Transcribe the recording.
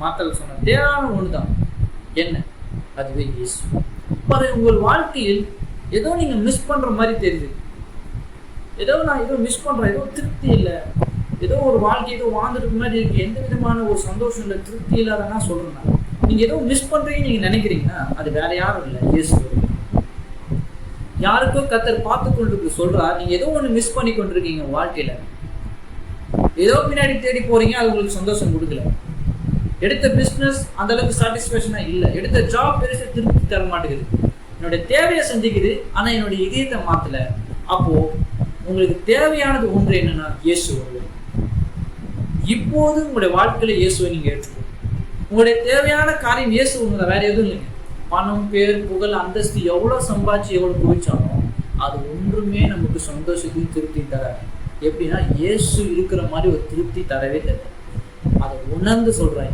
மாத்தல் சொன்ன தேவையான ஒண்ணுதான். என்ன? அதுவே இயேசு. உங்கள் வாழ்க்கையில் ஏதோ நீங்க மிஸ் பண்ற மாதிரி தெரியுது. நான் ஏதோ மிஸ் பண்றேன், ஏதோ திருப்தி இல்லை, ஏதோ ஒரு வாழ்க்கை ஏதோ வாழ்ந்துட்டு மாதிரி இருக்கு, எந்த விதமான ஒரு சந்தோஷம் இல்லை, திருப்தி இல்லாதனா சொல்றேன். நீங்க ஏதோ மிஸ் பண்றீங்கன்னு நீங்க நினைக்கிறீங்கன்னா அது வேற யாரும் இல்லை, இயேசு. யாருக்கோ கர்த்தர் பார்த்து கொண்டு சொல்றார், நீங்க ஏதோ ஒண்ணு மிஸ் பண்ணி கொண்டிருக்கீங்க வாழ்க்கையில. ஏதோ பின்னாடி தேடி போறீங்க, அது உங்களுக்கு சந்தோஷம் கொடுக்கல. எடுத்த பிசினஸ் அந்த அளவுக்கு சாட்டிஸ்பேக்ஷனா இல்லை, எடுத்த ஜாப் பெருசா திருப்தி தர மாட்டேங்குது, என்னுடைய தேவையை செஞ்சுக்குது, ஆனா என்னுடைய இதயத்தை மாத்தல. அப்போ உங்களுக்கு தேவையானது ஒன்று என்னன்னா இயேசு. இப்போது உங்களுடைய வாழ்க்கையில இயேசுவை நீங்க ஏற்றுக்கணும். உங்களுடைய தேவையான காரியம் இயேசு ஒண்ணுதான், வேற எதுவும் இல்லைங்க. பணம், பேர், புகழ், அந்தஸ்து எவ்வளவு சம்பாதிச்சு எவ்வளவு குவிச்சாலும் அது ஒன்றுமே நமக்கு சந்தோஷத்தையும் திருப்தி தராது. எப்படின்னா இயேசு இருக்கிற மாதிரி ஒரு திருப்தி தரவே தராது. அதை உணர்ந்து சொல்றேன்.